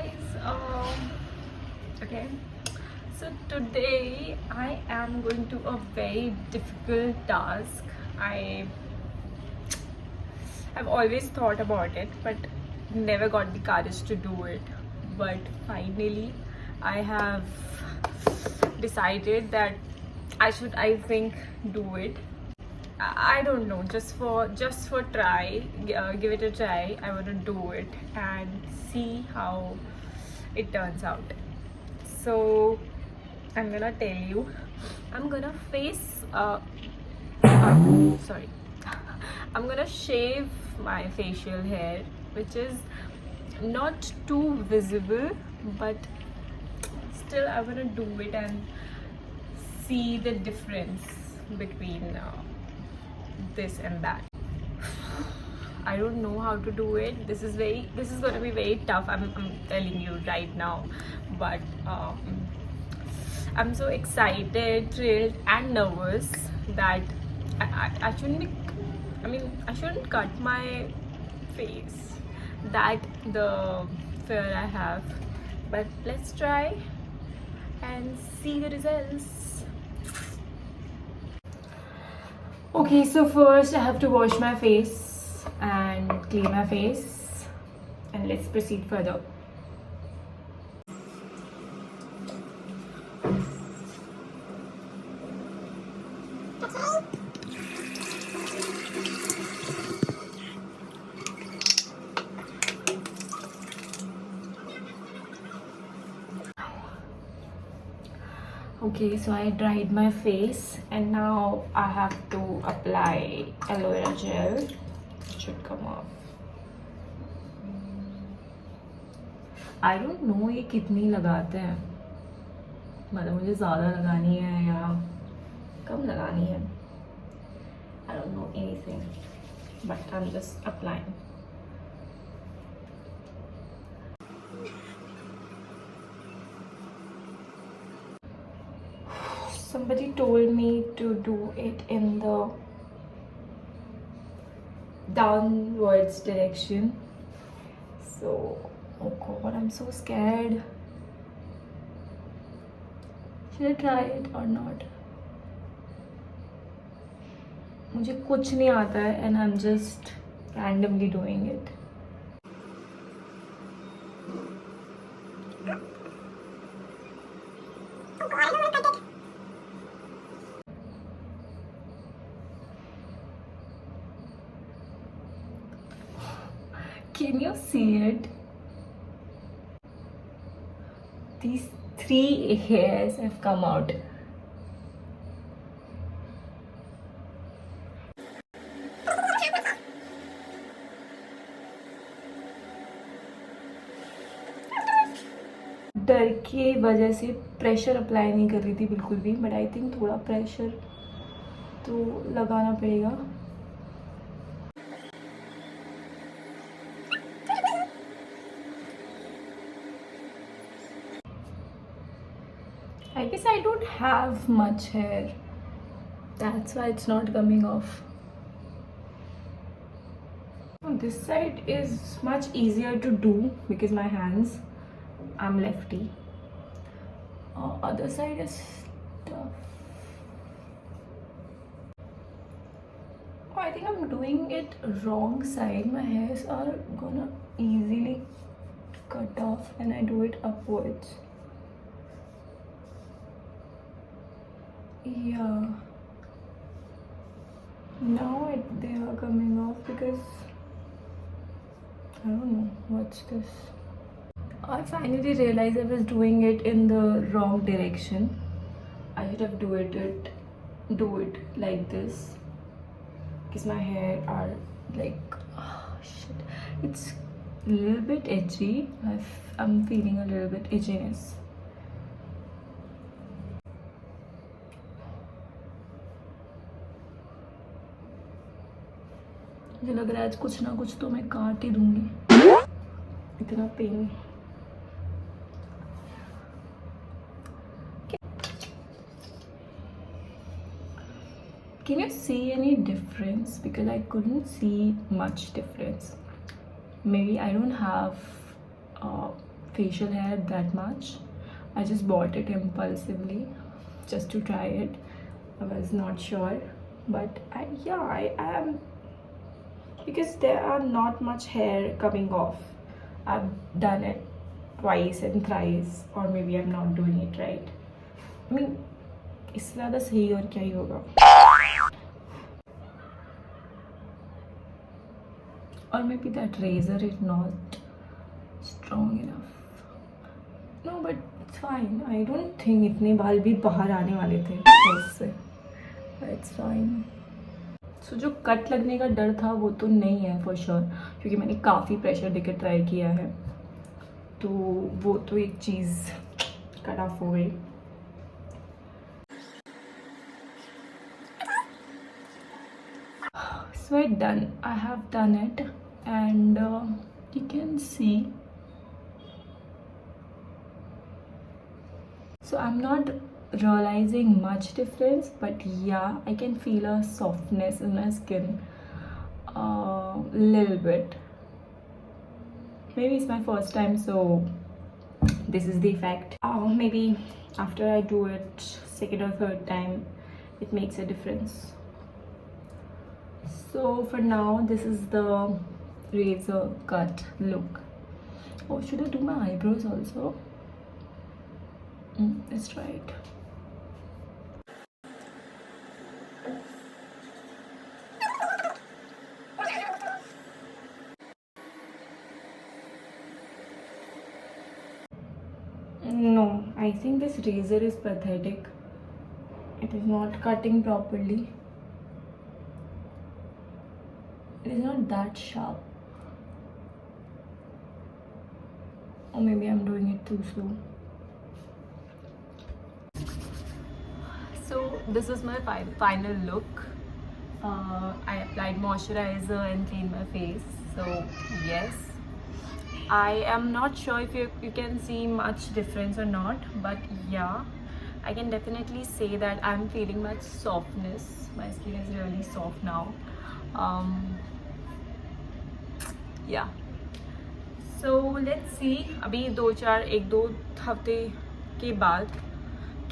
guys. Okay, so today I am going to a very difficult task. I have always thought about it but never got the courage to do it. But finally I have decided that I think do it. I don't know, just for try, give it a try. I want to do it and see how it turns out. So I'm gonna tell you, I'm gonna face sorry I'm gonna shave my facial hair, which is not too visible, but still I want to do it and see the difference between this and that. I don't know how to do it. This is going to be very tough. I'm telling you right now, but I'm so excited, thrilled, and nervous that I shouldn't be. I mean, I shouldn't cut my face. That the fear I have. But let's try and see the results. Okay, so first I have to wash my face and clean my face, and let's proceed further. Okay, so I dried my face and now I have to apply aloe vera gel. It should come off. I don't know ये कितनी लगाते हैं, मतलब मुझे ज़्यादा लगानी है या कम लगानी है. I don't know anything, but I'm just applying. Somebody told me to do it in the downwards direction. So, oh god, I'm so scared. Should I try it or not? मुझे कुछ नहीं आता है and I'm just randomly doing it. Can you see it? These 3 hairs have come out. डर की वजह से pressure apply नहीं कर रही थी बिल्कुल भी, बट आई थिंक थोड़ा प्रेशर तो लगाना पड़ेगा. I guess I don't have much hair. That's why it's not coming off. This side is much easier to do because my hands, I'm lefty. Other side is tough. Oh, I think I'm doing it wrong side. My hairs are gonna easily cut off when I do it upwards. Yeah, now they are coming off because I don't know what's this. I finally realized I was doing it in the wrong direction. I should have do it like this because my hair are like, oh shit, it's a little bit itchy. I'm feeling a little bit itchiness. मुझे लग रहा है आज कुछ ना कुछ तो मैं काट ही दूंगी, इतना pen. Can you see any difference? Because I couldn't see much difference. Maybe I don't have facial hair that much. I just bought it impulsively just to try it. I was not sure, but I am, because there are not much hair coming off. I've done it twice and thrice, or maybe I'm not doing it right. I mean, इससे ज़्यादा सही और क्या ही होगा. Or maybe that razor is not strong enough. No, but it's fine. I don't think इतने बाल भी बाहर आने वाले थे उससे. It's fine. So जो कट लगने का डर था वो तो नहीं है for sure, क्योंकि मैंने काफ़ी प्रेशर देकर ट्राई किया है, तो वो तो एक चीज़ कट ऑफ हो गई. So it's done. I have done it, and you can see. So I'm not realizing much difference, but yeah, I can feel a softness in my skin, little bit. Maybe it's my first time, so this is the effect. Maybe after I do it second or third time, it makes a difference. So for now, this is the razor cut look. Oh, should I do my eyebrows also? Let's try it. No, I think this razor is pathetic. It is not cutting properly. It is not that sharp. Or maybe I'm doing it too slow. So this is my final look. I applied moisturizer and cleaned my face. So yes, I am not sure if you can see much difference or not, but yeah, I can definitely say that I'm feeling much softness. My skin is really soft now. Yeah, so let's see अभी 1-2 हफ्ते के बाद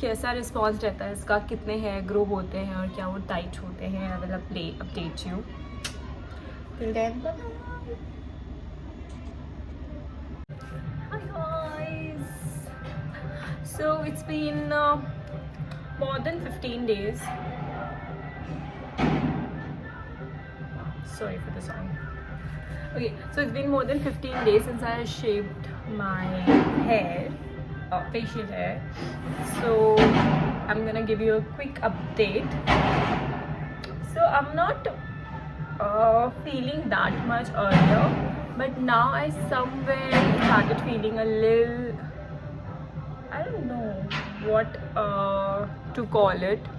कैसा response रहता है इसका, कितने hair grow होते हैं और क्या वो टाइट होते हैं. I will update you. Till then, hi guys. So it's been more than 15 days. Sorry for the song. Okay, so it's been more than 15 days since I shaved my hair, facial hair. So I'm gonna give you a quick update. So I'm not feeling that much earlier, but now I somewhere started feeling a little, I don't know what to call it,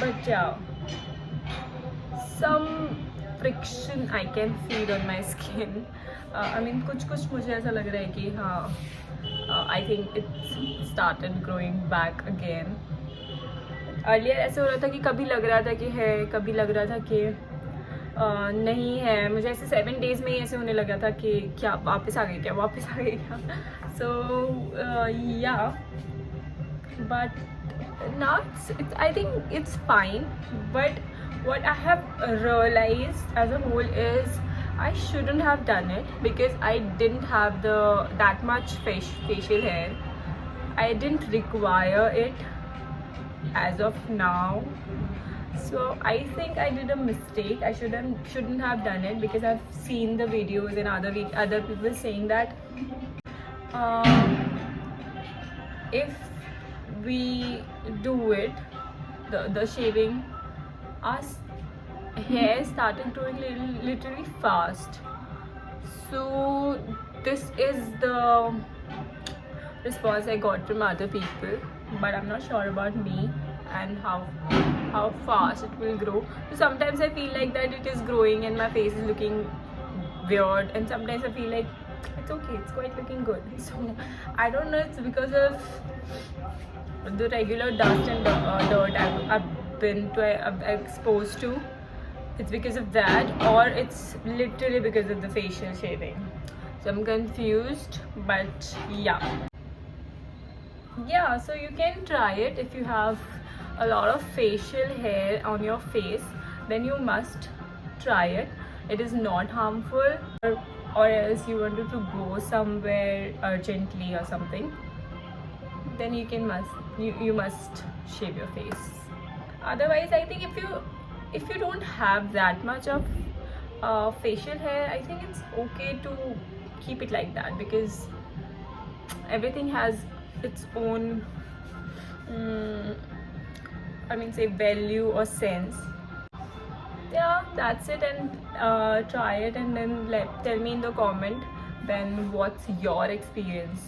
but yeah, some friction I can feel on my skin. I mean कुछ मुझे ऐसा लग रहा है कि हाँ, I think it's started growing back again. Earlier ऐसे हो रहा था कि कभी लग रहा था कि है, कभी लग रहा था कि नहीं है. मुझे ऐसे 7 days में ही ऐसे होने लगा था कि क्या वापस आ गई क्या. So yeah, but now I think it's fine. But what I have realized as a whole is I shouldn't have done it, because I didn't have that much facial hair. I didn't require it as of now. So I think I did a mistake. I shouldn't have done it, because I've seen the videos and other people saying that if we do it, the shaving, our hair started growing literally fast. So this is the response I got from other people, but I'm not sure about me and how fast it will grow. So sometimes I feel like that it is growing and my face is looking weird, and sometimes I feel like it's okay, it's quite looking good. So I don't know, it's because of the regular dust and dirt I've exposed to. It's because of that, or it's literally because of the facial shaving. so I'm confused, but yeah, so you can try it. If you have a lot of facial hair on your face, then you must try it. It is not harmful, or else you wanted to go somewhere urgently or something, then you must shave your face. Otherwise, I think if you don't have that much of facial hair, I think it's okay to keep it like that, because everything has its own I mean, say, value or sense. Yeah, that's it. And try it, and then tell me in the comment then what's your experience.